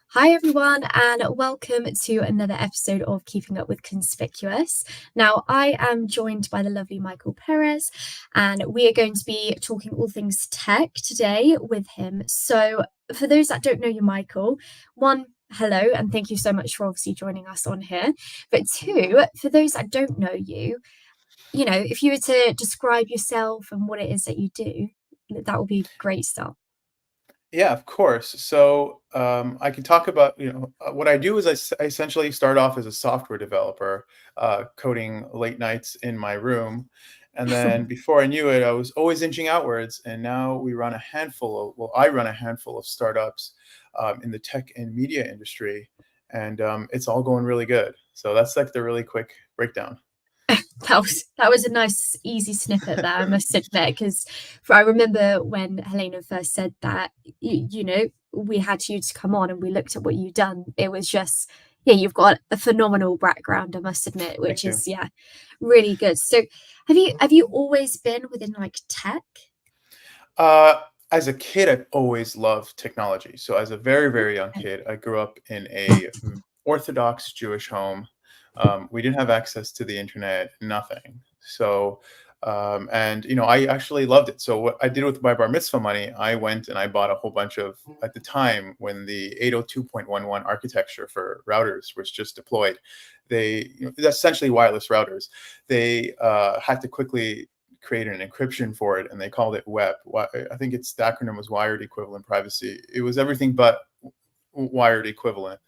Hi, everyone, and welcome to another episode of Keeping Up with Conspicuous. Now, I am joined by the lovely Michael Perez, and we are going to be talking all things tech today with him. So, for those that don't know you, Michael, one, hello, and thank you so much for obviously joining us on here. But two, for those that don't know you, if you were to describe yourself and what it is that you do, that would be a great start. Yeah, of course. So I can talk about, what I do is I essentially start off as a software developer, coding late nights in my room. And then before I knew it, I was always inching outwards. And now I run a handful of startups in the tech and media industry. And it's all going really good. So that's like the really quick breakdown. That was a nice easy snippet there, I must admit, because I remember when Helena first said that we had you to come on and we looked at what you've done. It was just, yeah, you've got a phenomenal background, I must admit, Thank which you. is, yeah, really good. So have you always been within like tech? Uh, as a kid, I've always loved technology. So as a very, very young kid, I grew up in a Orthodox Jewish home. We didn't have access to the internet, nothing. So, I actually loved it. So what I did with my bar mitzvah money, I went and I bought a whole bunch of, at the time when the 802.11 architecture for routers was just deployed, that's essentially wireless routers. They had to quickly create an encryption for it, and they called it WEP. I think the acronym was Wired Equivalent Privacy. It was everything but wired equivalent.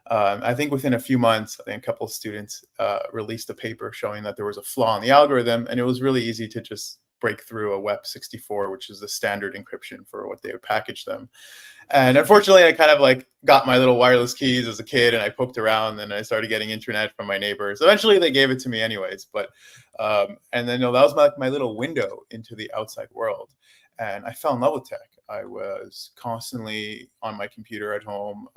I think within a few months, I think a couple of students released a paper showing that there was a flaw in the algorithm, and it was really easy to just break through a WEP 64, which is the standard encryption for what they would package them. And unfortunately, I kind of like got my little wireless keys as a kid, and I poked around, and I started getting internet from my neighbors. Eventually, they gave it to me anyways. But and then that was my little window into the outside world, and I fell in love with tech. I was constantly on my computer at home,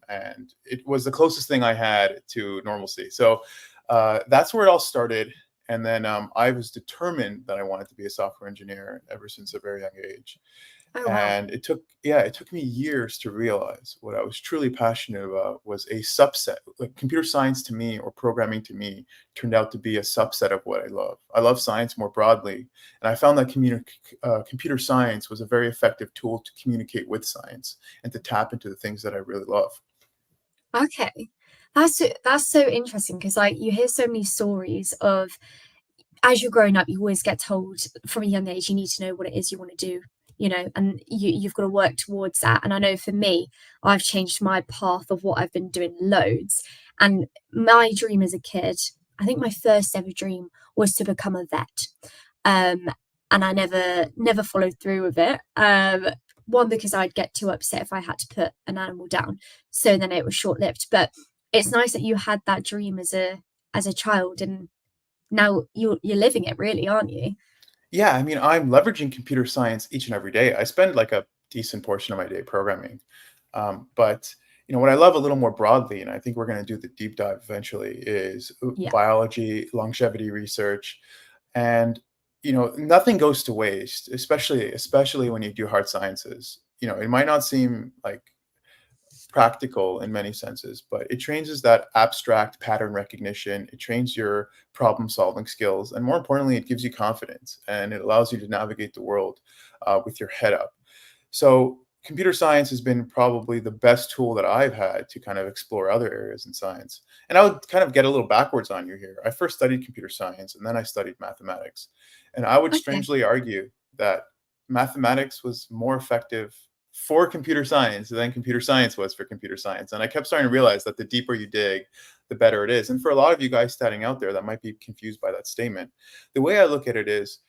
and it was the closest thing I had to normalcy. So that's where it all started. And then I was determined that I wanted to be a software engineer ever since a very young age. Oh, wow. And it took me years to realize what I was truly passionate about was a subset. Like computer science to me, or programming to me, turned out to be a subset of what I love. I love science more broadly, and I found that computer science was a very effective tool to communicate with science and to tap into the things that I really love. Okay. That's so interesting because like you hear so many stories of as you're growing up, you always get told from a young age you need to know what it is you want to do, and you've got to work towards that. And I know for me, I've changed my path of what I've been doing loads. And my dream as a kid, I think my first ever dream was to become a vet. Um, and I never followed through with it. One, because I'd get too upset if I had to put an animal down. So then it was short lived. But it's nice that you had that dream as a child, and now you're living it really, aren't you? Yeah, I mean, I'm leveraging computer science each and every day. I spend like a decent portion of my day programming. But what I love a little more broadly, and I think we're going to do the deep dive eventually, is Yeah. biology, longevity research, and nothing goes to waste, especially when you do hard sciences. It might not seem like practical in many senses, but it trains us that abstract pattern recognition. It trains your problem solving skills. And more importantly, it gives you confidence and it allows you to navigate the world with your head up. So, computer science has been probably the best tool that I've had to kind of explore other areas in science. And I would kind of get a little backwards on you here. I first studied computer science and then I studied mathematics. And I would Okay. strangely argue that mathematics was more effective for computer science than computer science was for computer science. And I kept starting to realize that the deeper you dig, the better it is. And for a lot of you guys starting out there that might be confused by that statement, the way I look at it is,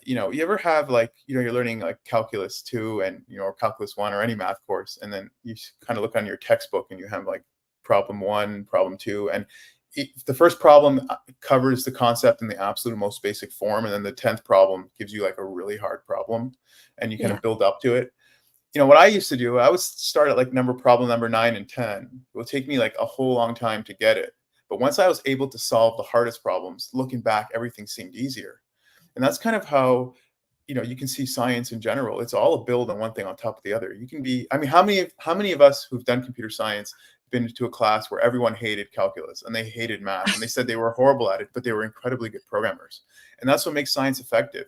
you ever have like, you're learning like calculus 2 and, or calculus 1 or any math course, and then you kind of look on your textbook and you have like problem 1, problem 2, and the first problem covers the concept in the absolute most basic form, and then the 10th problem gives you like a really hard problem, and you kind Yeah. of build up to it. What I used to do, I would start at like problem number 9 and 10. It would take me like a whole long time to get it. But once I was able to solve the hardest problems, looking back, everything seemed easier. And that's kind of how you can see science in general. It's all a build on one thing on top of the other. You can be, I mean, how many of us who've done computer science been to a class where everyone hated calculus and they hated math and they said they were horrible at it, but they were incredibly good programmers. And that's what makes science effective.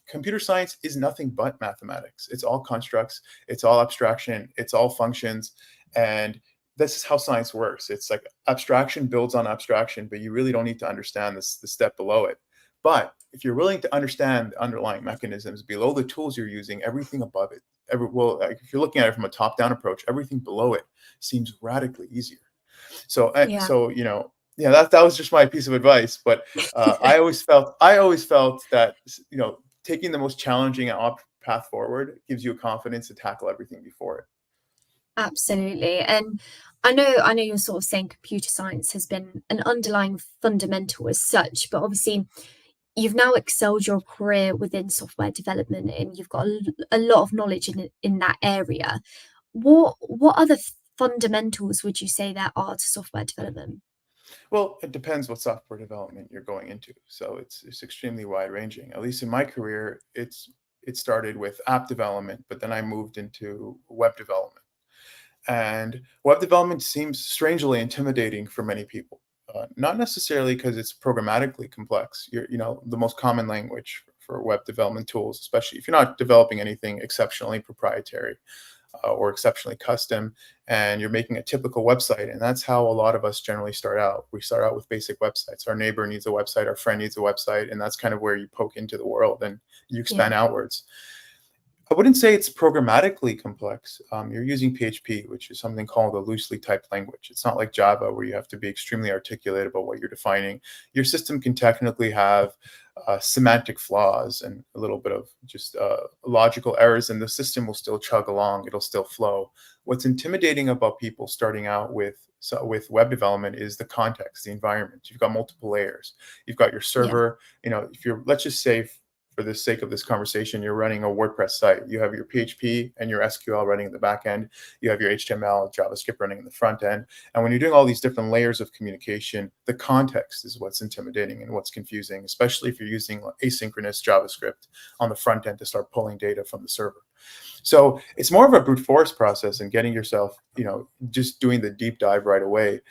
Computer science is nothing but mathematics. It's all constructs, it's all abstraction, it's all functions. And this is how science works. It's like abstraction builds on abstraction, but you really don't need to understand the step below it. But if you're willing to understand the underlying mechanisms below the tools you're using, everything above it, like if you're looking at it from a top-down approach, everything below it seems radically easier. So, Yeah. yeah, that was just my piece of advice. But I always felt that taking the most challenging path forward gives you a confidence to tackle everything before it. Absolutely. And I know you're sort of saying computer science has been an underlying fundamental as such, but obviously you've now excelled your career within software development and you've got a lot of knowledge in that area. What other fundamentals would you say there are to software development? Well, it depends what software development you're going into. So it's extremely wide ranging. At least in my career, it started with app development, but then I moved into web development. And web development seems strangely intimidating for many people. Not necessarily because it's programmatically complex. The most common language for web development tools, especially if you're not developing anything exceptionally proprietary or exceptionally custom, and you're making a typical website. And that's how a lot of us generally start out. We start out with basic websites. Our neighbor needs a website, our friend needs a website, and that's kind of where you poke into the world and you Yeah. expand outwards. I wouldn't say it's programmatically complex. You're using PHP, which is something called a loosely typed language. It's not like Java, where you have to be extremely articulate about what you're defining. Your system can technically have semantic flaws and a little bit of just logical errors, and the system will still chug along. It'll still flow. What's intimidating about people starting out with web development is the context, the environment. You've got multiple layers. You've got your Yeah. server. If you're, let's just say, for the sake of this conversation, you're running a WordPress site. You have your PHP and your SQL running in the back end. You have your HTML, JavaScript running in the front end. And when you're doing all these different layers of communication, the context is what's intimidating and what's confusing, especially if you're using asynchronous JavaScript on the front end to start pulling data from the server. So it's more of a brute force process and getting yourself, just doing the deep dive right away.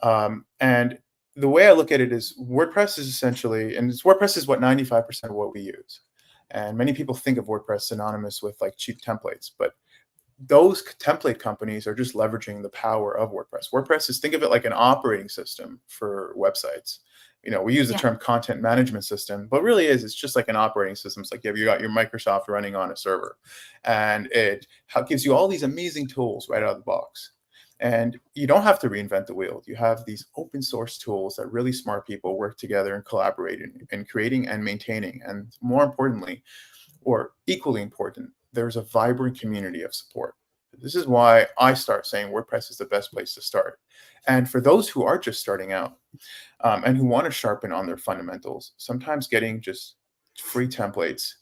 And the way I look at it is WordPress is essentially, and WordPress is what 95% of what we use. And many people think of WordPress synonymous with like cheap templates, but those template companies are just leveraging the power of WordPress. WordPress is, think of it like an operating system for websites. We use the Yeah. term content management system, but really it's just like an operating system. It's like you got your Microsoft running on a server, and it gives you all these amazing tools right out of the box. And you don't have to reinvent the wheel. You have these open source tools that really smart people work together and collaborate in creating and maintaining. And more importantly, or equally important, there's a vibrant community of support. This is why I start saying WordPress is the best place to start. And for those who are just starting out and who want to sharpen on their fundamentals, sometimes getting just free templates,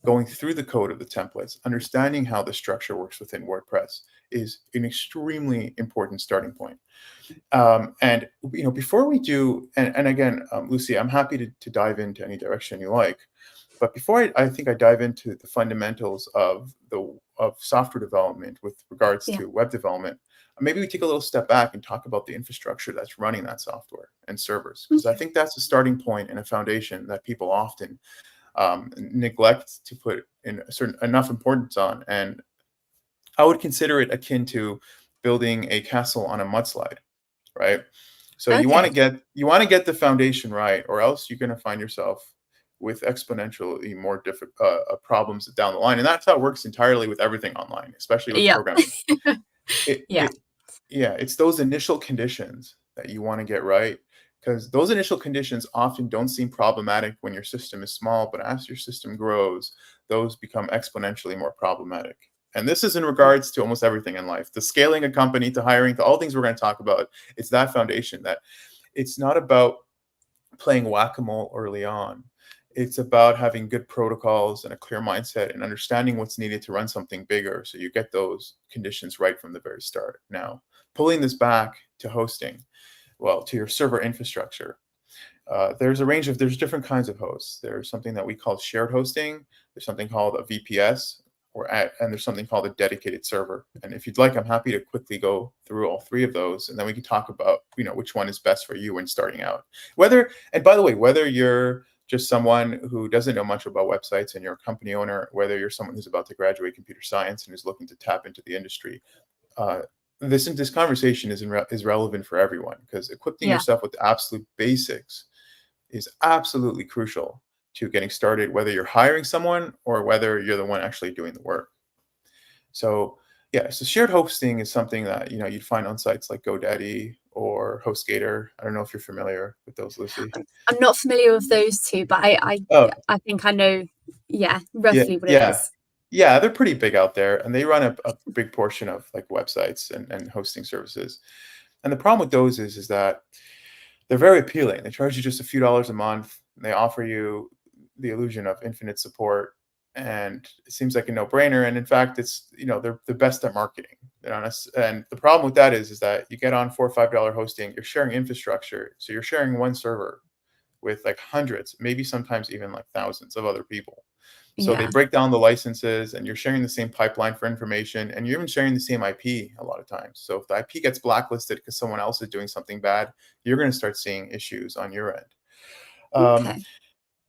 going through the code of the templates, understanding how the structure works within WordPress is an extremely important starting point. And before we do, and again, Lucy, I'm happy to dive into any direction you like. But before I think I dive into the fundamentals of software development with regards Yeah. to web development, maybe we take a little step back and talk about the infrastructure that's running that software and servers, because I Okay. think that's a starting point and a foundation that people often neglect to put in a certain enough importance on. And I would consider it akin to building a castle on a mudslide, right? So Okay. you want to get the foundation right, or else you're going to find yourself with exponentially more problems down the line. And that's how it works entirely with everything online, especially with Yeah. programming. It, Yeah. it yeah, it's those initial conditions that you want to get right, because those initial conditions often don't seem problematic when your system is small, but as your system grows, those become exponentially more problematic. And this is in Yeah. regards to almost everything in life, the scaling a company to hiring to all things we're going to talk about. It's that foundation that it's not about playing whack-a-mole early on. It's about having good protocols and a clear mindset and understanding what's needed to run something bigger, so you get those conditions right from the very start. Now, pulling this back to hosting, well, to your server infrastructure, there's different kinds of hosts. There's something that we call shared hosting. There's something called a VPS, and there's something called a dedicated server. And if you'd like, I'm happy to quickly go through all three of those, and then we can talk about, which one is best for you when starting out. And by the way, whether you're just someone who doesn't know much about websites and you're a company owner, whether you're someone who's about to graduate computer science and is looking to tap into the industry, uh, this conversation is relevant for everyone, because equipping Yeah. yourself with the absolute basics is absolutely crucial to getting started, whether you're hiring someone or whether you're the one actually doing the work. So yeah, so shared hosting is something that you'd find on sites like GoDaddy or HostGator. I don't know if you're familiar with those, Lucy. I'm not familiar with those two, but Oh, I think I know, yeah, yeah, roughly what it yeah, is. yeah. They're pretty big out there, and they run a big portion of like websites and hosting services. And the problem with those is that they're very appealing. They charge you just a few dollars a month. And they offer you the illusion of infinite support, and it seems like a no-brainer. And in fact, it's they're the best at marketing. They're honest. And the problem with that is that you get on $4 or $5 hosting. You're sharing infrastructure, so you're sharing one server with like hundreds, maybe sometimes even like thousands of other people. So they Yeah. break down the licenses, and you're sharing the same pipeline for information, and you're even sharing the same IP a lot of times. So if the IP gets blacklisted because someone else is doing something bad, you're going to start seeing issues on your end. Um, Okay.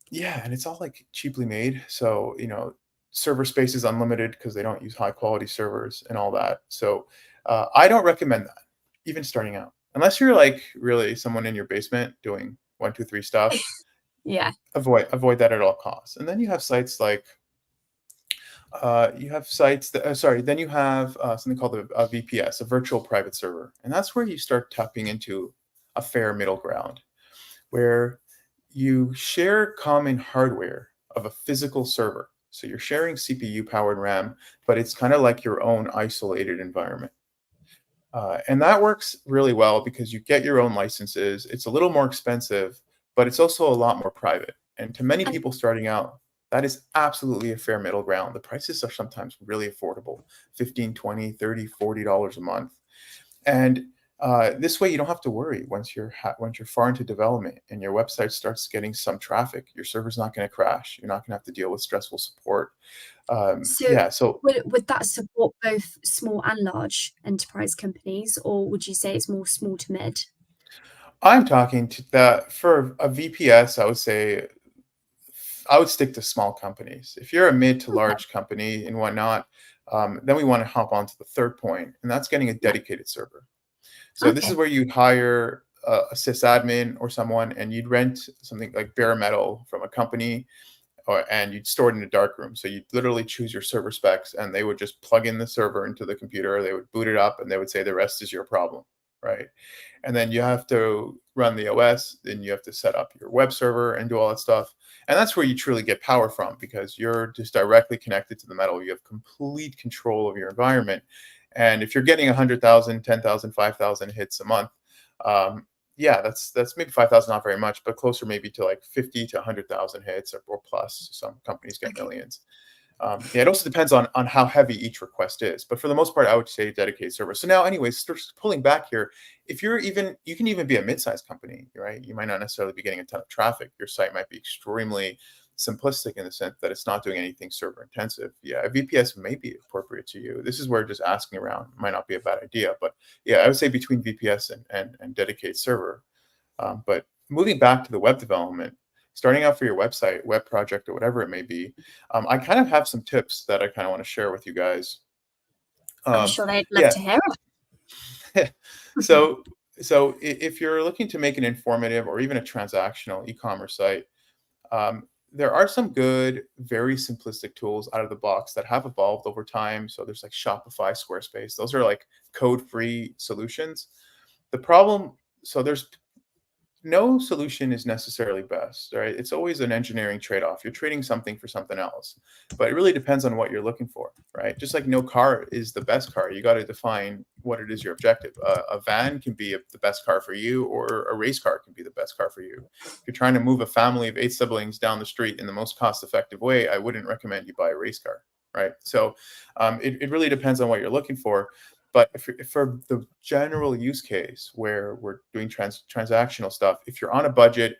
yeah, and it's all like cheaply made. So, server space is unlimited because they don't use high quality servers and all that. So I don't recommend that, even starting out, unless you're like really someone in your basement doing 1, 2, 3 stuff. Yeah. Avoid that at all costs. And then you have sites like then you have something called a VPS, a virtual private server. And that's where you start tapping into a fair middle ground, where you share common hardware of a physical server. So you're sharing CPU powered RAM, but it's kind of like your own isolated environment. And that works really well because you get your own licenses. It's a little more expensive, but it's also a lot more private. And to many And people starting out, that is absolutely a fair middle ground. The prices are sometimes really affordable, 15, 20, 30, $40 a month. And this way, you don't have to worry once you're far into development and your website starts getting some traffic. Your server's not going to crash. You're not going to have to deal with stressful support. so Yeah, so would that support both small and large enterprise companies, or would you say it's more small to mid? I'm talking to that for a VPS. I would stick to small companies. If you're a mid to Okay. large company and whatnot, then we want to hop on to the third point, and that's getting a Yeah. dedicated server. So this is Okay. where you'd hire a sysadmin or someone, and you'd rent something like bare metal from a company, and you'd store it in a dark room. So you'd literally choose your server specs, and they would just plug in the server into the computer. They would boot it up, and they would say the rest is your problem, right? And then you have to run the OS. Then you have to set up your web server and do all that stuff. And that's where you truly get power from, because you're just directly connected to the metal. You have complete control of your environment. And if you're getting 100,000, 10,000, 5,000 hits a month, um, yeah, that's maybe 5,000, not very much, but closer maybe to like 50 to 100,000 hits or plus. Some companies get Okay. millions. Yeah, it also depends on how heavy each request is, but for the most part, I would say dedicated server. So now, anyways, just pulling back here, if you can even be a mid-sized company, right? You might not necessarily be getting a ton of traffic. Your site might be extremely simplistic in the sense that it's not doing anything server intensive. Yeah, a VPS may be appropriate to you. This is where just asking around might not be a bad idea, but yeah, I would say between VPS and dedicated server. But moving back to the web development, starting out for your website, web project, or whatever it may be, I kind of have some tips that I kind of want to share with you guys. I'm Um, sure they'd love yeah. to hear it. so if you're looking to make an informative or even a transactional e-commerce site, there are some good, very simplistic tools out of the box that have evolved over time. So there's like Shopify, Squarespace. Those are like code-free solutions. The problem, so there's no solution is necessarily best, right? It's always an engineering trade-off. You're trading something for something else, but it really depends on what you're looking for, right? Just like no car is the best car, you got to define what it is your objective. A van can be the best car for you, or a race car can be the best car for you. If you're trying to move a family of 8 siblings down the street in the most cost-effective way, I wouldn't recommend you buy a race car, right? So it really depends on what you're looking for. But if for the general use case where we're doing transactional stuff, if you're on a budget,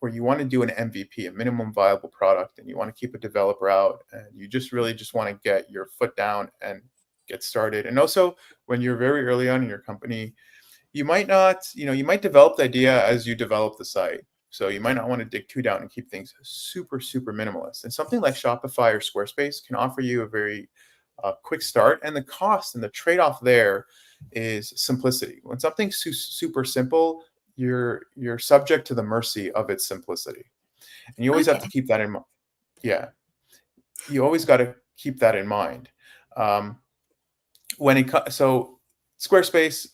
where you want to do an MVP, a minimum viable product, and you want to keep a developer out, and you just really just want to get your foot down and get started. And also, when you're very early on in your company, you might not, you might develop the idea as you develop the site. So you might not want to dig too down and keep things super, super minimalist. And something like Shopify or Squarespace can offer you a very quick start. And the cost and the trade-off there is simplicity. When something's super simple, you're subject to the mercy of its simplicity. And you always have to Okay. keep that in mind. Yeah, you always got to keep that in mind. Um, so Squarespace,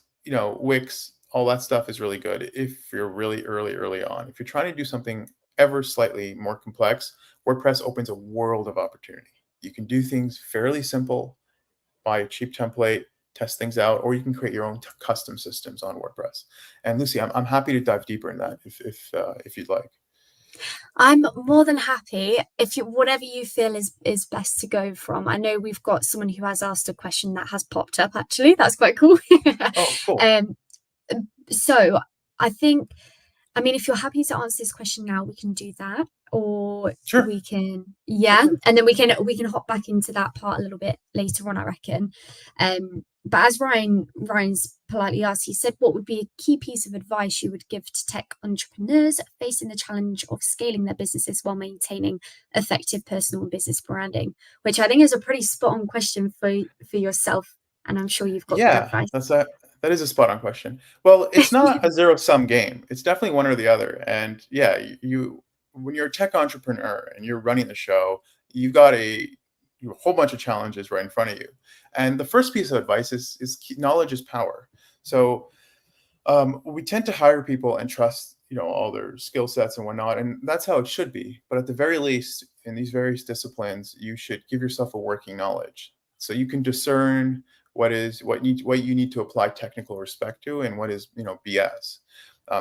Wix, all that stuff is really good if you're really early on. If you're trying to do something ever slightly more complex, WordPress opens a world of opportunity. You can do things fairly simple, buy a cheap template, test things out, or you can create your own custom systems on WordPress. And Lucy, I'm happy to dive deeper in that if you'd like. I'm more than happy if you whatever you feel is best to go from. I know we've got someone who has asked a question that has popped up actually. That's quite cool. Oh, cool. um so I think, I mean, if you're happy to answer this question now, we can do that, or Sure. we can, Sure, yeah, sure. and then we can hop back into that part a little bit later on, I reckon. But as Ryan's politely asked, he said, what would be a key piece of advice you would give to tech entrepreneurs facing the challenge of scaling their businesses while maintaining effective personal and business branding? Which I think is a pretty spot on question for yourself, and I'm sure you've got good Yeah, advice. that is a spot on question. Well, it's not a zero sum game. It's definitely one or the other. And yeah, you when you're a tech entrepreneur and you're running the show, you got a whole bunch of challenges right in front of you. And the first piece of advice is knowledge is power. So we tend to hire people and trust, all their skill sets and whatnot, and that's how it should be. But at the very least, in these various disciplines, you should give yourself a working knowledge, so you can discern what you need to apply technical respect to, and what is BS.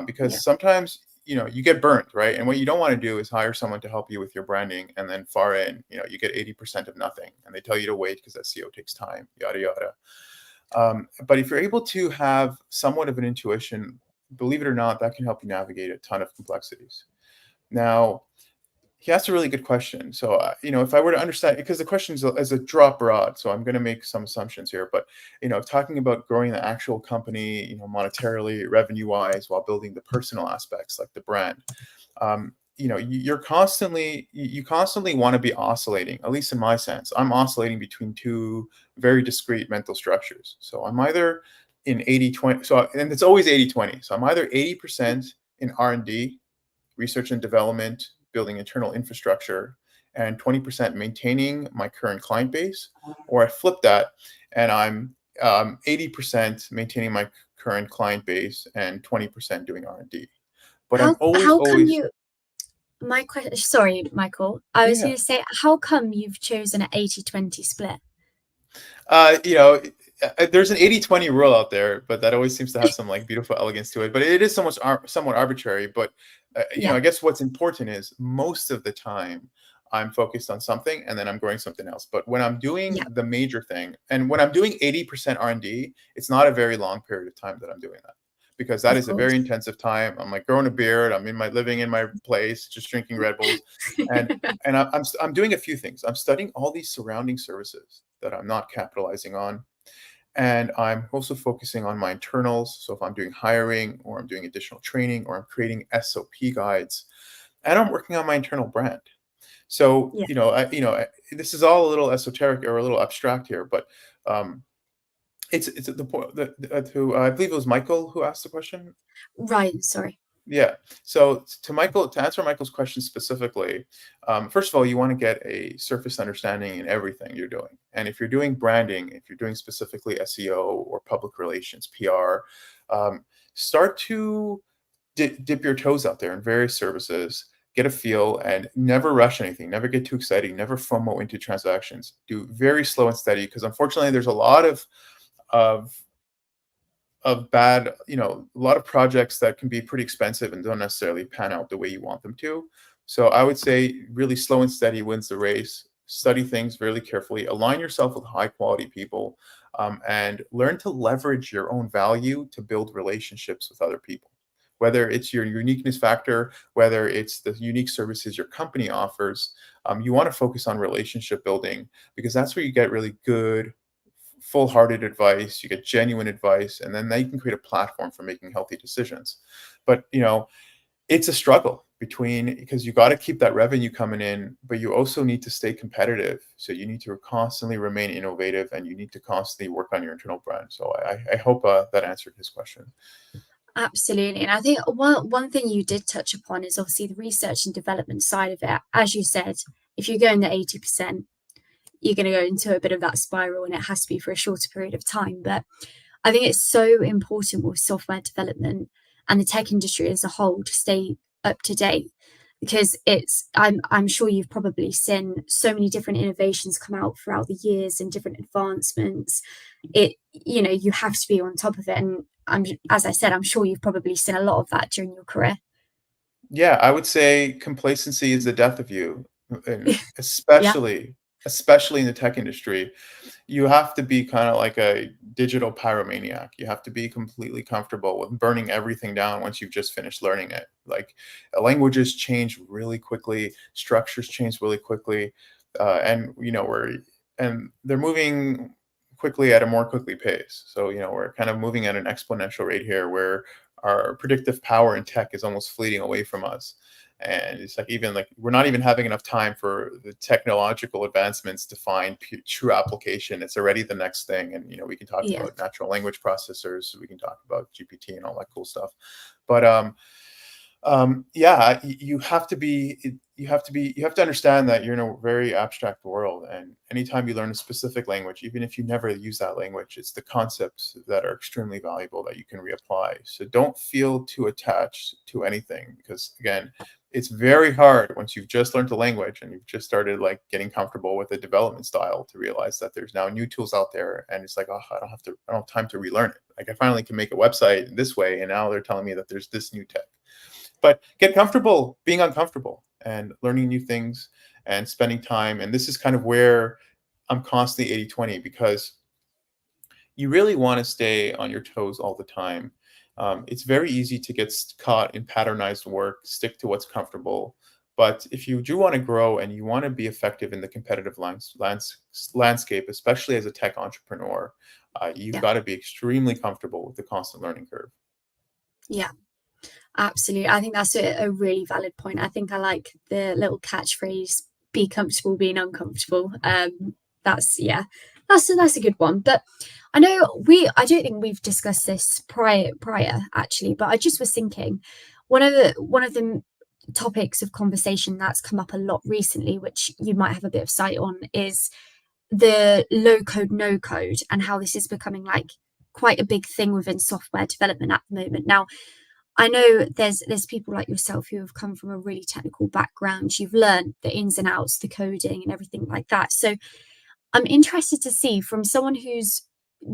Because Yeah, sometimes you get burnt, right? And what you don't want to do is hire someone to help you with your branding, and then far in, you get 80% of nothing, and they tell you to wait because SEO takes time, yada yada. But if you're able to have somewhat of an intuition, believe it or not, that can help you navigate a ton of complexities. Now, he asked a really good question. So, if I were to understand, because the question is a drop broad, so I'm going to make some assumptions here. But, talking about growing the actual company, monetarily, revenue wise, while building the personal aspects like the brand, you constantly want to be oscillating. At least in my sense, I'm oscillating between two very discrete mental structures. So I'm either in 80/20. And it's always 80/20. So I'm either 80% in R&D, research and development, building internal infrastructure, and 20% maintaining my current client base, or I flip that and I'm 80% maintaining my current client base and 20% doing R&D. But I'm how come always, you my question, sorry, Michael. I was yeah. going to say, how come you've chosen an 80/20 split? Uh, you know, there's an 80/20 rule out there, but that always seems to have some like beautiful elegance to it. But it is somewhat arbitrary. But Yeah, I guess what's important is most of the time I'm focused on something and then I'm growing something else. But when I'm doing yeah, the major thing, and when I'm doing 80% R&D, it's not a very long period of time that I'm doing that, because that of is a course. very intensive time. I'm like growing a beard. I'm living in my place, just drinking Red Bulls, and I'm doing a few things. I'm studying all these surrounding services that I'm not capitalizing on, and I'm also focusing on my internals. So if I'm doing hiring, or I'm doing additional training, or I'm creating SOP guides, and I'm working on my internal brand. So Yeah, this is all a little esoteric or a little abstract here, but um, it's at the point that to I believe it was Michael who asked the question. right. Sorry. Yeah. So to answer Michael's question specifically, first of all, you want to get a surface understanding in everything you're doing. And if you're doing branding, if you're doing specifically SEO or public relations, PR, start to dip your toes out there in various services, get a feel, and never rush anything. Never get too exciting. Never FOMO into transactions. Do very slow and steady, because unfortunately, there's a lot of bad, a lot of projects that can be pretty expensive and don't necessarily pan out the way you want them to. So I would say really slow and steady wins the race. Study things really carefully, align yourself with high quality people, and learn to leverage your own value to build relationships with other people. whether it's your uniqueness factor, whether it's the unique services your company offers. You want to focus on relationship building, because that's where you get really good, full-hearted advice, you get genuine advice, and then you can create a platform for making healthy decisions. But it's a struggle between, because you got to keep that revenue coming in, but you also need to stay competitive. So you need to constantly remain innovative, and you need to constantly work on your internal brand. So I hope that answered his question. Absolutely. And I think one thing you did touch upon is obviously the research and development side of it. As you said, if you're going the 80%, you're going to go into a bit of that spiral, and it has to be for a shorter period of time. But I think it's so important with software development and the tech industry as a whole to stay up to date, because I'm sure you've probably seen so many different innovations come out throughout the years and different advancements. You have to be on top of it. And as I said, I'm sure you've probably seen a lot of that during your career. Yeah, I would say complacency is the death of you, and Yeah, especially in the tech industry. You have to be kind of like a digital pyromaniac. You have to be completely comfortable with burning everything down once you've just finished learning it. Like, languages change really quickly, structures change really quickly, and they're moving quickly at a more quickly pace. So we're kind of moving at an exponential rate here, where our predictive power in tech is almost fleeting away from us. And it's like, even like, we're not even having enough time for the technological advancements to find true application. It's already the next thing. And we can talk yeah, about natural language processors, we can talk about GPT and all that cool stuff. But yeah, you have to understand that you're in a very abstract world, and anytime you learn a specific language, even if you never use that language, it's the concepts that are extremely valuable that you can reapply. So don't feel too attached to anything, because again, it's very hard once you've just learned the language and you've just started like getting comfortable with the development style, to realize that there's now new tools out there, and it's like, oh, I don't have time to relearn it. Like, I finally can make a website this way, and now they're telling me that there's this new tech. But get comfortable being uncomfortable and learning new things and spending time. And this is kind of where I'm constantly 80/20, because you really want to stay on your toes all the time. It's very easy to get caught in patternized work, stick to what's comfortable. But if you do want to grow and you want to be effective in the competitive landscape, especially as a tech entrepreneur, you've yeah, got to be extremely comfortable with the constant learning curve. yeah. Absolutely. I think that's a really valid point. I think I like the little catchphrase, be comfortable being uncomfortable. Yeah, that's a good one. But I don't think we've discussed this prior actually, but I just was thinking one of the topics of conversation that's come up a lot recently, which you might have a bit of sight on, is the low code, no code, and how this is becoming like quite a big thing within software development at the moment. Now, I know there's people like yourself who have come from a really technical background. You've learned the ins and outs, the coding and everything like that. So I'm interested to see, from someone who's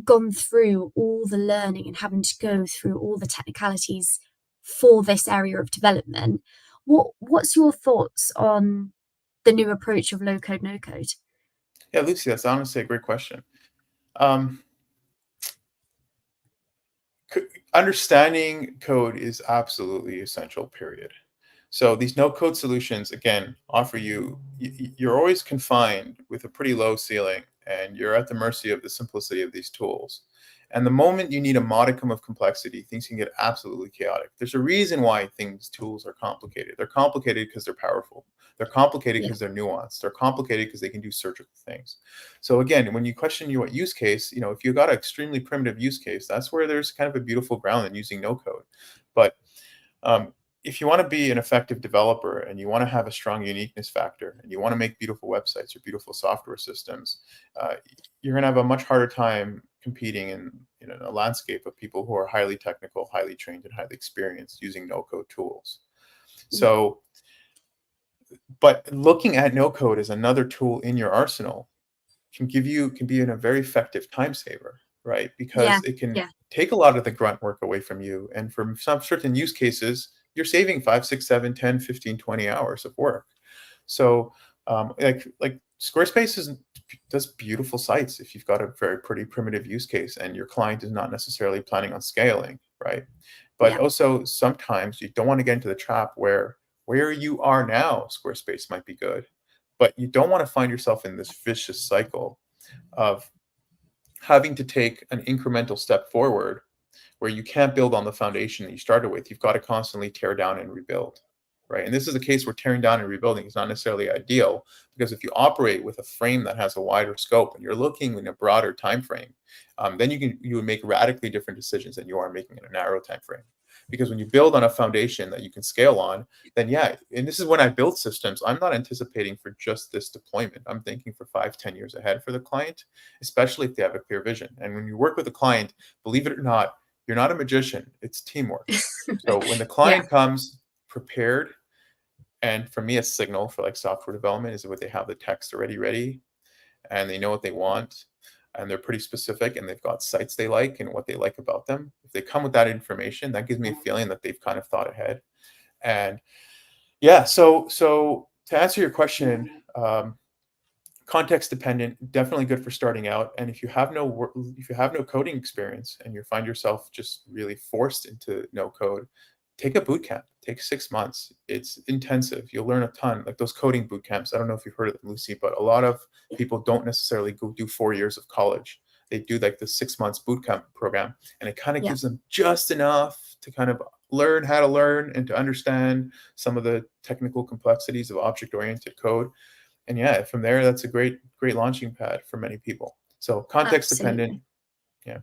gone through all the learning and having to go through all the technicalities for this area of development, what's your thoughts on the new approach of low code, no code? Yeah, Lucy, that's honestly a great question. Um, Understanding code is absolutely essential, period. So these no code solutions, again, offer you're always confined with a pretty low ceiling, and you're at the mercy of the simplicity of these tools. And the moment you need a modicum of complexity, things can get absolutely chaotic. There's a reason why tools are complicated. They're complicated because they're powerful. They're complicated Yeah, because they're nuanced. They're complicated because they can do surgical things. So again, when you question what use case, if you got an extremely primitive use case, that's where there's kind of a beautiful ground in using no code. But um, if you want to be an effective developer, and you want to have a strong uniqueness factor, and you want to make beautiful websites or beautiful software systems, uh, you're going to have a much harder time competing in a landscape of people who are highly technical, highly trained, and highly experienced using no code tools. yeah, So, but looking at no code as another tool in your arsenal can be in a very effective time saver, right? yeah, Because it can yeah, take a lot of the grunt work away from you. And for some certain use cases, you're saving 5, 6, 7, 10, 15, 20 hours of work. So like Squarespace does beautiful sites if you've got a very pretty primitive use case and your client is not necessarily planning on scaling, right? But Yeah. also sometimes you don't want to get into the trap where you are now, Squarespace might be good, but you don't want to find yourself in this vicious cycle of having to take an incremental step forward where you can't build on the foundation that you started with. You've got to constantly tear down and rebuild, right? And this is a case where tearing down and rebuilding is not necessarily ideal, because if you operate with a frame that has a wider scope and you're looking in a broader time frame, then you would make radically different decisions than you are making in a narrow time frame. Because when you build on a foundation that you can scale on, then yeah, and this is when I build systems, I'm not anticipating for just this deployment. I'm thinking for 5, 10 years ahead for the client, especially if they have a clear vision. And when you work with a client, believe it or not, you're not a magician, it's teamwork. So when the Yeah. client comes prepared, and for me, a signal for like software development is when they have the text already ready and they know what they want and they're pretty specific and they've got sites they like and what they like about them. If they come with that information, that gives me a feeling that they've kind of thought ahead. And yeah, so to answer your question, context dependent, definitely good for starting out. And if you have no coding experience and you find yourself just really forced into no code, take a boot camp. Take 6 months. It's intensive. You'll learn a ton. Like those coding boot camps. I don't know if you've heard of them, Lucy, but a lot of people don't necessarily go do 4 years of college. They do like the 6 months boot camp program, and it kind of Yeah. gives them just enough to kind of learn how to learn and to understand some of the technical complexities of object-oriented code. And yeah, from there, that's a great launching pad for many people. So context dependent. Absolutely. Yeah,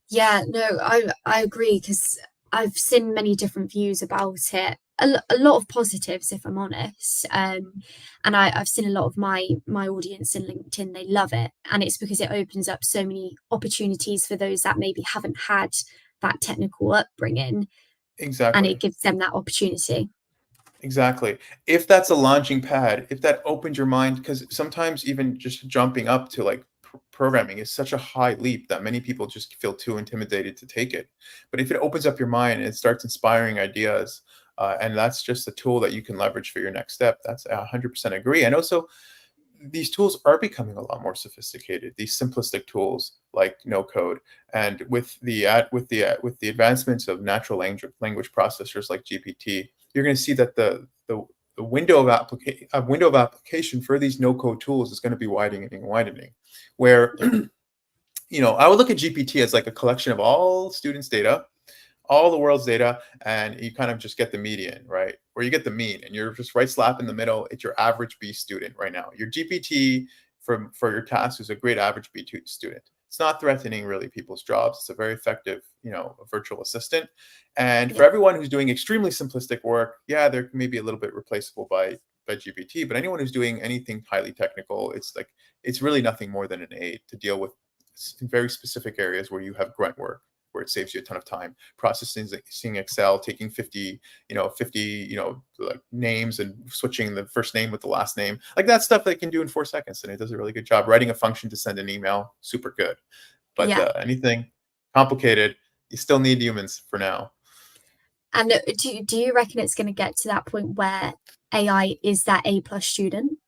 Yeah, no, I agree because I've seen many different views about it. A lot of positives, if I'm honest. And I've seen a lot of my audience in LinkedIn, they love it. And it's because it opens up so many opportunities for those that maybe haven't had that technical upbringing, and it exactly. gives them that opportunity. Exactly. If that's a launching pad, if that opens your mind, because sometimes even just jumping up to like programming is such a high leap that many people just feel too intimidated to take it. But if it opens up your mind and it starts inspiring ideas, and that's just a tool that you can leverage for your next step, that's 100% agree. And also, these tools are becoming a lot more sophisticated. These simplistic tools like no code, and with the advancements of natural language processors like GPT, you're going to see that the window of application for these no code tools is going to be widening and widening. Where Yeah, I would look at GPT as like a collection of all students' data, all the world's data, and you kind of just get the median, right? Or you get the mean, and you're just right slap in the middle. It's your average B student right now. Your GPT for your task is a great average B2 student. It's not threatening really people's jobs. It's a very effective, virtual assistant. And for yeah, everyone who's doing extremely simplistic work, yeah, they're maybe a little bit replaceable by GPT. But anyone who's doing anything highly technical, it's really nothing more than an aid to deal with very specific areas where you have grunt work, where it saves you a ton of time processing Excel, taking 50 like names and switching the first name with the last name, like that stuff they can do in 4 seconds, and it does a really good job. Writing a function to send an email, super good. But yeah. anything complicated, you still need humans for now. And do you reckon it's going to get to that point where AI is that A+ student?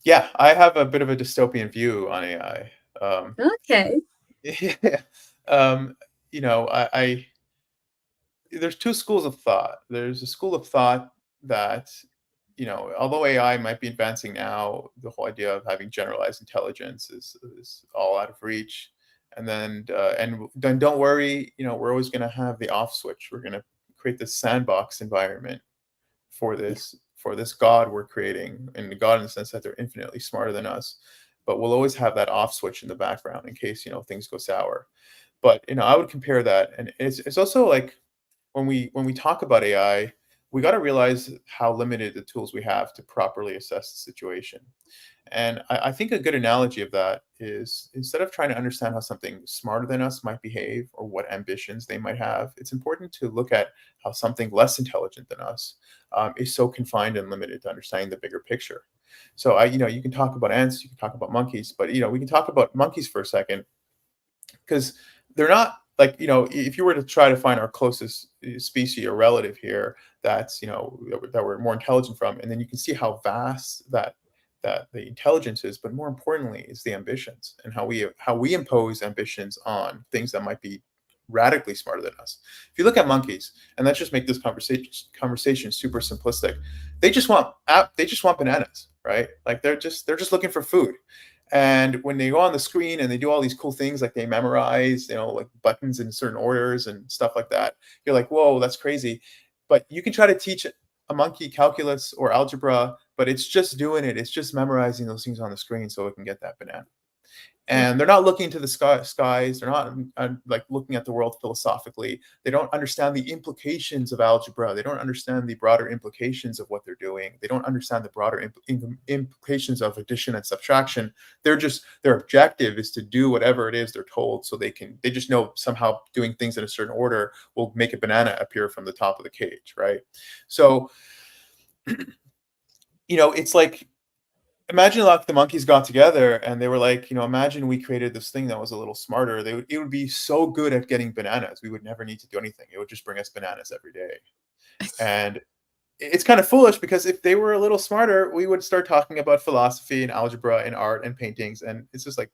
Yeah, I have a bit of a dystopian view on AI. Okay. Yeah, um, I there's two schools of thought. There's a school of thought that, although AI might be advancing now, the whole idea of having generalized intelligence is all out of reach. And then don't worry, we're always going to have the off switch. We're going to create this sandbox environment for Yeah. this God we're creating, and the God in the sense that they're infinitely smarter than us. But we'll always have that off switch in the background in case things go sour. But I would compare that, and it's also like when we talk about AI, we got to realize how limited the tools we have to properly assess the situation. And I think a good analogy of that is, instead of trying to understand how something smarter than us might behave or what ambitions they might have, it's important to look at how something less intelligent than us is so confined and limited to understanding the bigger picture. So you can talk about ants, you can talk about monkeys, but we can talk about monkeys for a second, because they're not like, if you were to try to find our closest species or relative here, that's that we're more intelligent from, and then you can see how vast that the intelligence is, but more importantly is the ambitions, and how we impose ambitions on things that might be radically smarter than us. If you look at monkeys, and let's just make this conversation super simplistic, they just want bananas, right? Like they're just looking for food. And when they go on the screen and they do all these cool things, like they memorize, like buttons in certain orders and stuff like that, you're like, whoa, that's crazy. But you can try to teach a monkey calculus or algebra, but it's just doing it. It's just memorizing those things on the screen so it can get that banana. Yeah. And they're not looking to the skies. They're not like looking at the world philosophically. They don't understand the implications of algebra. They don't understand the broader implications of what they're doing. They don't understand the broader implications of addition and subtraction. Their objective is to do whatever it is they're told, so they just know somehow doing things in a certain order will make a banana appear from the top of the cage, right? So, it's like, imagine like the monkeys got together and they were like, imagine we created this thing that was a little smarter. It would be so good at getting bananas. We would never need to do anything. It would just bring us bananas every day. And it's kind of foolish, because if they were a little smarter, we would start talking about philosophy and algebra and art and paintings. And it's just like,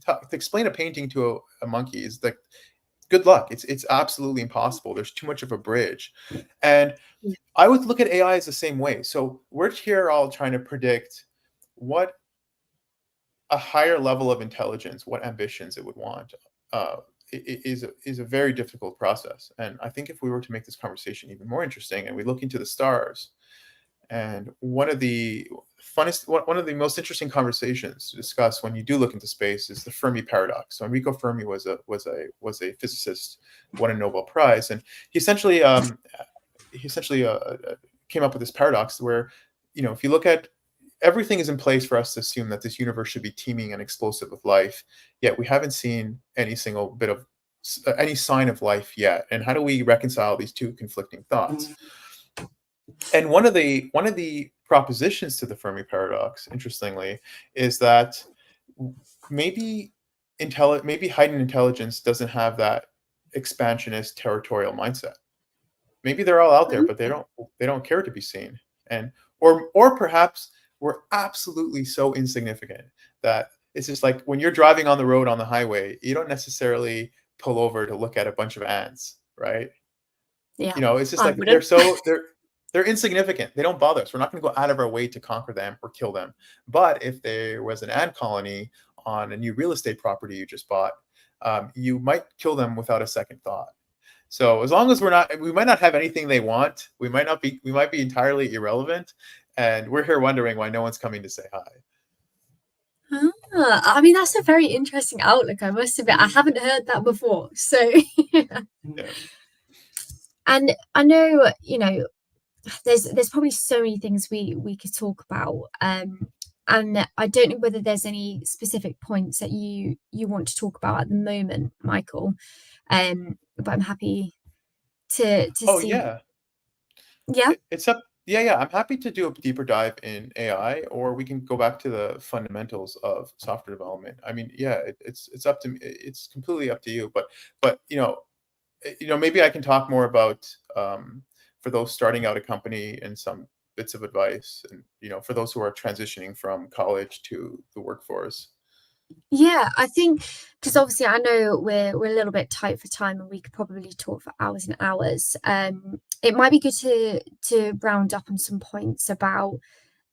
to explain a painting to a monkey is like, good luck. It's absolutely impossible. There's too much of a bridge. And Yeah. I would look at AI as the same way. So we're here all trying to predict what a higher level of intelligence, what ambitions it would want, is a very difficult process. And I think if we were to make this conversation even more interesting, and we look into the stars, and one of the most interesting conversations to discuss when you do look into space is the Fermi paradox. So Enrico Fermi was a physicist, won a Nobel Prize, and he essentially came up with this paradox where, if you look at, everything is in place for us to assume that this universe should be teeming and explosive with life, yet we haven't seen any single bit of any sign of life yet. And how do we reconcile these two conflicting thoughts? And one of the propositions to the Fermi paradox, interestingly, is that maybe maybe heightened intelligence doesn't have that expansionist territorial mindset. Maybe they're all out there, but Okay. they don't care to be seen. And or perhaps we're absolutely so insignificant that it's just like when you're driving on the road on the highway, you don't necessarily pull over to look at a bunch of ants, right? Yeah. It's just I like wouldn't. they're insignificant. They don't bother us. We're not going to go out of our way to conquer them or kill them. But if there was an ant colony on a new real estate property you just bought, you might kill them without a second thought. So as long as we might not have anything they want. We might be entirely irrelevant, and we're here wondering why no one's coming to say hi. I mean, that's a very interesting outlook, I must admit. I haven't heard that before. So, Yeah. and I know, there's probably so many things we could talk about. And I don't know whether there's any specific points that you want to talk about at the moment, Michael. But I'm happy to Oh see. yeah. Yeah. It's up. Yeah, yeah. I'm happy to do a deeper dive in AI, or we can go back to the fundamentals of software development. I mean, yeah, it's up to me. It's completely up to you. But maybe I can talk more about, for those starting out a company, and some bits of advice, and for those who are transitioning from college to the workforce. Yeah, I think because obviously I know we're a little bit tight for time and we could probably talk for hours and hours. It might be good to round up on some points about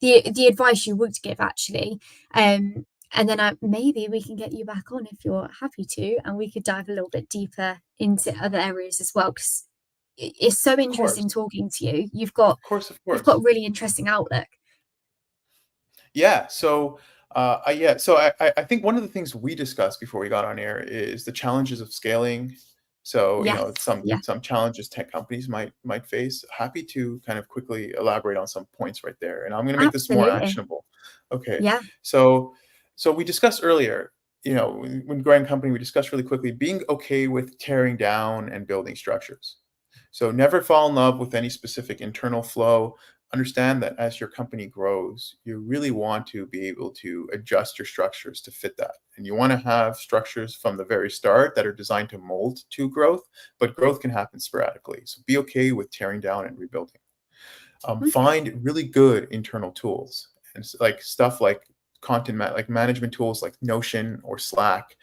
the advice you would give actually. And then maybe we can get you back on if you're happy to, and we could dive a little bit deeper into other areas as well. Because it's so Of course, interesting talking to you. of course, of You've got course. a really interesting outlook. Yeah. So I think one of the things we discussed before we got on air is the challenges of scaling. So, Yes, yeah, some challenges tech companies might face. Happy to kind of quickly elaborate on some points right there, and I'm going to make this more absolutely. actionable. Okay. Yeah. So we discussed earlier, when growing a company, we discussed really quickly being okay with tearing down and building structures. So never fall in love with any specific internal flow. Understand that as your company grows, you really want to be able to adjust your structures to fit that. And you want to have structures from the very start that are designed to mold to growth, but growth can happen sporadically. So be okay with tearing down and rebuilding. Okay. Find really good internal tools, and like stuff like like management tools like Notion or Slack.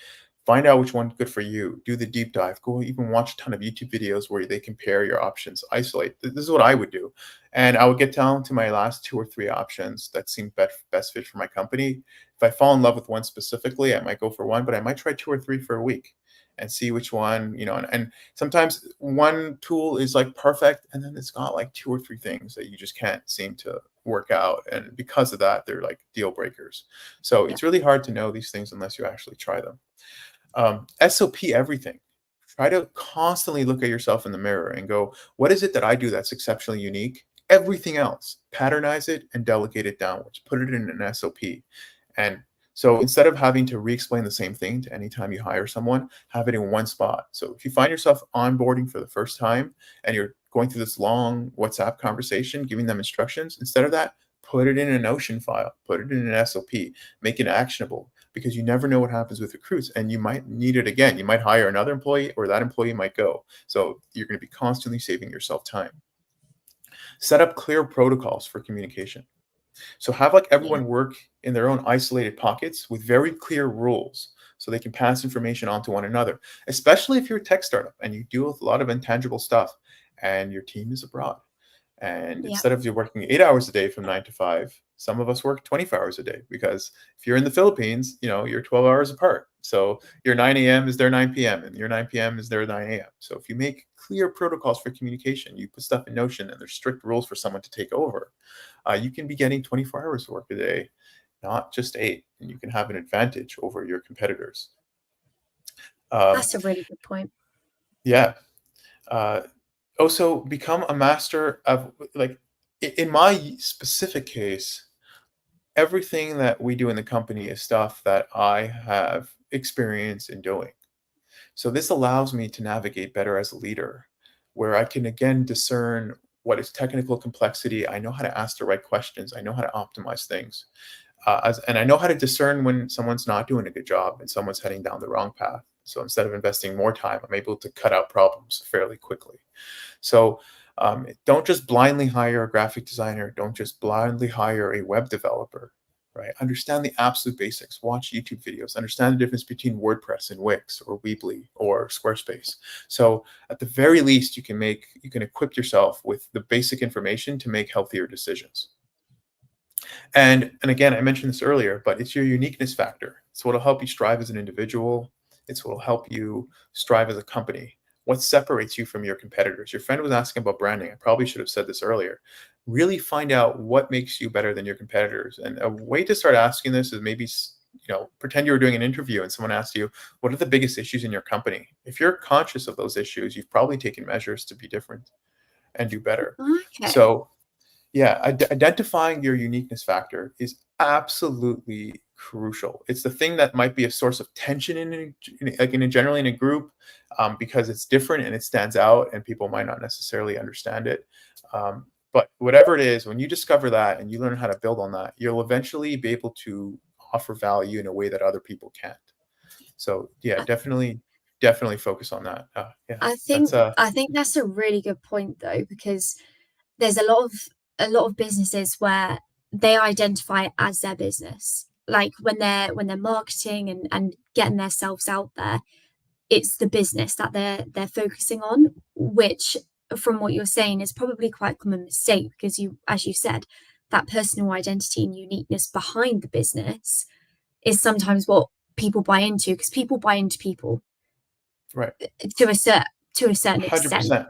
Find out which one's good for you. Do the deep dive. Go even watch a ton of YouTube videos where they compare your options. Isolate. This is what I would do. And I would get down to my last 2 or 3 options that seem best fit for my company. If I fall in love with one specifically, I might go for one, but I might try 2 or 3 for a week and see which one, and sometimes one tool is like perfect, and then it's got like 2 or 3 things that you just can't seem to work out. And because of that, they're like deal breakers. So Yeah. it's really hard to know these things unless you actually try them. SOP everything. Try to constantly look at yourself in the mirror and go, what is it that I do that's exceptionally unique? Everything else, patternize it and delegate it downwards. Put it in an SOP. And so instead of having to re-explain the same thing to any time you hire someone, have it in one spot. So if you find yourself onboarding for the first time and you're going through this long WhatsApp conversation, giving them instructions, instead of that, put it in a Notion file, put it in an SOP, make it actionable, because you never know what happens with recruits and you might need it again. You might hire another employee or that employee might go. So you're going to be constantly saving yourself time. Set up clear protocols for communication. So have like Yeah. everyone work in their own isolated pockets with very clear rules so they can pass information on to one another, especially if you're a tech startup and you deal with a lot of intangible stuff and your team is abroad. And Yeah. instead of you working 8 hours a day from 9 to 5, some of us work 24 hours a day, because if you're in the Philippines, you're 12 hours apart. So your 9 a.m. is their 9 p.m. and your 9 p.m. is their 9 a.m. So if you make clear protocols for communication, you put stuff in Notion and there's strict rules for someone to take over, you can be getting 24 hours of work a day, not just 8, and you can have an advantage over your competitors. That's a really good point. Yeah. Uh, Also, become a master of, like, in my specific case, everything that we do in the company is stuff that I have experience in doing. So this allows me to navigate better as a leader, where I can again discern what is technical complexity. I know how to ask the right questions. I know how to optimize things. And I know how to discern when someone's not doing a good job and someone's heading down the wrong path. So instead of investing more time, I'm able to cut out problems fairly quickly. So don't just blindly hire a graphic designer. Don't just blindly hire a web developer, right? Understand the absolute basics. Watch YouTube videos. Understand the difference between WordPress and Wix or Weebly or Squarespace. So at the very least, you can equip yourself with the basic information to make healthier decisions. And again, I mentioned this earlier, but it's your uniqueness factor. It's what'll help you strive as an individual. It's what'll help you strive as a company. What separates you from your competitors? Your friend was asking about branding. I probably should have said this earlier. Really find out what makes you better than your competitors. And a way to start asking this is maybe, pretend you were doing an interview and someone asked you, what are the biggest issues in your company? If you're conscious of those issues, you've probably taken measures to be different and do better. Okay. So yeah, identifying your uniqueness factor is absolutely crucial. It's the thing that might be a source of tension generally in a group, because it's different and it stands out, and people might not necessarily understand it. But whatever it is, when you discover that and you learn how to build on that, you'll eventually be able to offer value in a way that other people can't. So yeah, I definitely focus on that. Yeah, I that's think I think that's a really good point though, because there's a lot of businesses where they identify it as their business. Like when they're marketing and getting themselves out there, it's the business that they're focusing on, which from what you're saying is probably quite a common mistake, because you, as you said, that personal identity and uniqueness behind the business is sometimes what people buy into, because people buy into people right. to a certain extent. 100%.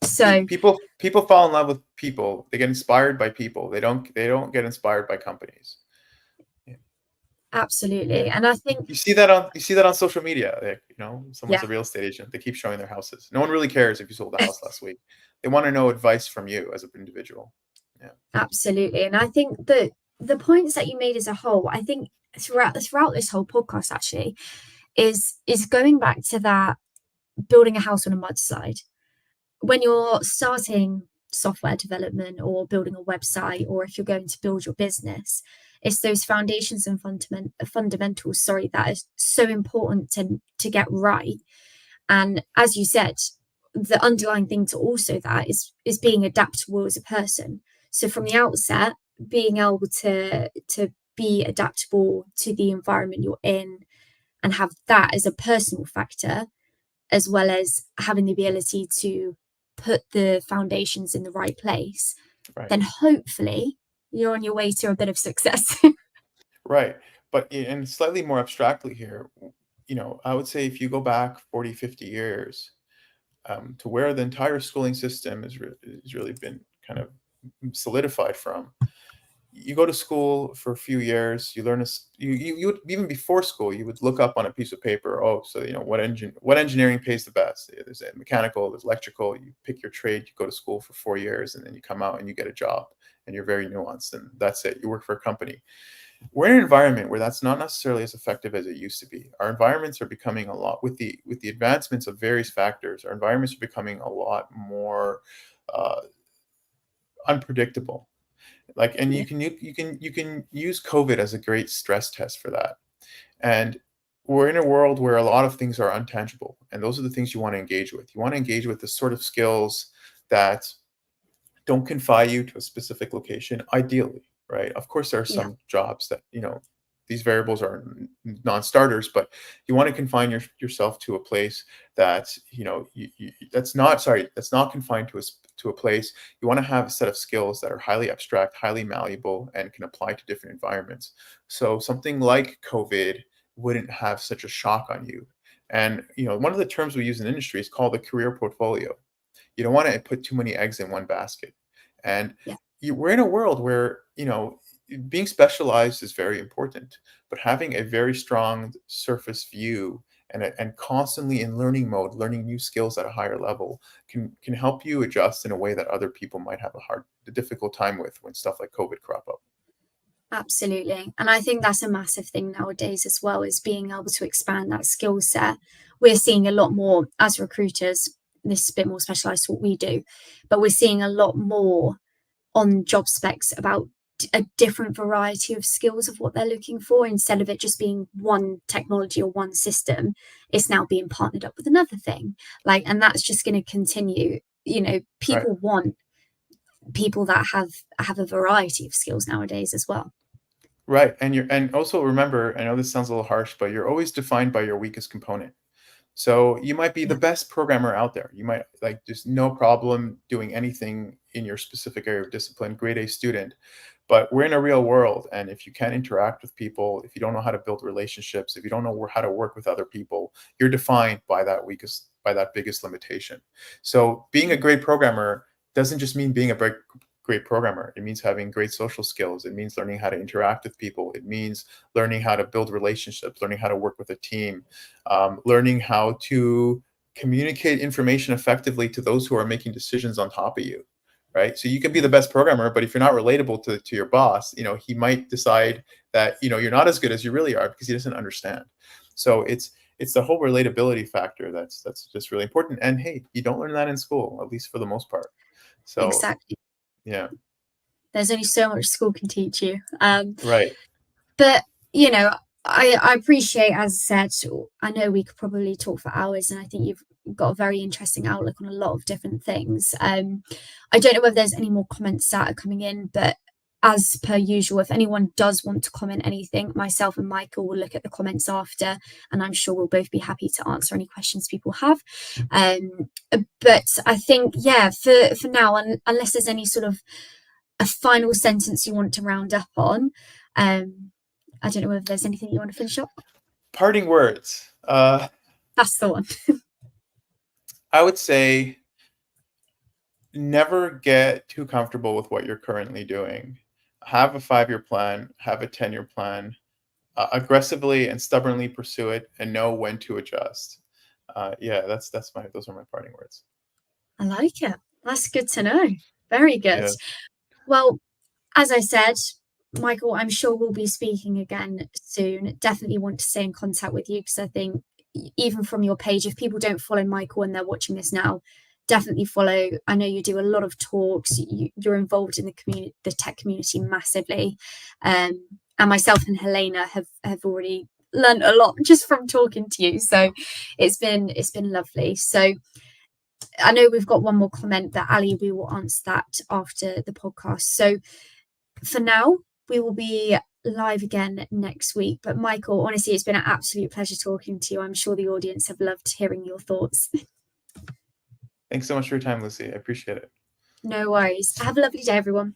So People fall in love with people. They get inspired by people. They don't get inspired by companies. Yeah. absolutely. Yeah. And I think, You see that on social media. Like, someone's yeah, a real estate agent. They keep showing their houses. No one really cares if you sold a house last week. They want to know advice from you as an individual. Yeah. absolutely. And I think that the points that you made as a whole, I think throughout this whole podcast actually is going back to that building a house on a mudslide. When you're starting software development or building a website, or if you're going to build your business, it's those foundations and fundamentals, sorry, that is so important to get right. And as you said, the underlying thing to also that is being adaptable as a person. So from the outset, being able to be adaptable to the environment you're in, and have that as a personal factor, as well as having the ability to put the foundations in the right place, Right. then hopefully you're on your way to a bit of success. Right. But and slightly more abstractly here, I would say if you go back 40, 50 years, to where the entire schooling system has really been kind of solidified from. You go to school for a few years, you learn you would, even before school, you would look up on a piece of paper, oh, so what engineering pays the best? Yeah, there's a mechanical, there's electrical, you pick your trade, you go to school for 4 years, and then you come out and you get a job, and you're very nuanced, and that's it. You work for a company. We're in an environment where that's not necessarily as effective as it used to be. Our environments are becoming a lot, with the advancements of various factors. Our environments are becoming a lot more uh, unpredictable. Like, and Yeah, you can use COVID as a great stress test for that. And we're in a world where a lot of things are untangible, and those are the things you want to engage with. You want to engage with the sort of skills that don't confine you to a specific location, ideally, right? Of course, there are yeah, some jobs that, these variables are non-starters, but you want to confine yourself to a place that, that's not confined to a place. You want to have a set of skills that are highly abstract, highly malleable, and can apply to different environments. So something like COVID wouldn't have such a shock on you. And, one of the terms we use in industry is called the career portfolio. You don't want to put too many eggs in one basket. And yeah. we're in a world where, being specialized is very important, but having a very strong surface view and constantly in learning mode, learning new skills at a higher level can help you adjust in a way that other people might have a difficult time with when stuff like COVID crop up. Absolutely. And I think that's a massive thing nowadays as well, is being able to expand that skill set. We're seeing a lot more as recruiters. This is a bit more specialized to what we do, but we're seeing a lot more on job specs about a different variety of skills of what they're looking for. Instead of it just being one technology or one system, it's now being partnered up with another thing. And that's just going to continue. Right. People want people that have a variety of skills nowadays as well. Right. And also remember, I know this sounds a little harsh, but you're always defined by your weakest component. So you might be the Yeah, best programmer out there. You might like just no problem doing anything in your specific area of discipline, grade A student. But we're in a real world. And if you can't interact with people, if you don't know how to build relationships, if you don't know how to work with other people, you're defined by by that biggest limitation. So being a great programmer doesn't just mean being a great programmer. It means having great social skills. It means learning how to interact with people. It means learning how to build relationships, learning how to work with a team, learning how to communicate information effectively to those who are making decisions on top of you, right? So you can be yeah, the best programmer, but if you're not relatable to your boss, he might decide that you're not as good as you really are because he doesn't understand. So it's the whole relatability factor that's just really important. And hey, you don't learn that in school, at least for the most part. So exactly. yeah. There's only so much school can teach you. Right. But I appreciate, as I said, I know we could probably talk for hours, and I think you've got a very interesting outlook on a lot of different things. I don't know whether there's any more comments that are coming in, but as per usual, if anyone does want to comment anything, myself and Michael will look at the comments after, and I'm sure we'll both be happy to answer any questions people have. But I think, yeah, for now, unless there's any sort of a final sentence you want to round up on, I don't know whether there's anything you want to finish up. Parting words. That's the one. I would say never get too comfortable with what you're currently doing. Have a 5-year plan, have a 10-year plan, aggressively and stubbornly pursue it, and know when to adjust. Yeah, those are my parting words. I like it. That's good to know. Very good. Yeah. Well, as I said, Michael, I'm sure we'll be speaking again soon. Definitely want to stay in contact with you, because I think even from your page, if people don't follow Michael and they're watching this now, definitely follow. I know you do a lot of talks. You're involved in the community, the tech community, massively. And myself and Helena have already learned a lot just from talking to you. So it's been lovely. So I know we've got one more comment, that Ali, we will answer that after the podcast. So for now, we will be live again next week. But Michael, honestly, it's been an absolute pleasure talking to you. I'm sure the audience have loved hearing your thoughts. Thanks so much for your time, Lucy. I appreciate it. No worries. Have a lovely day, everyone.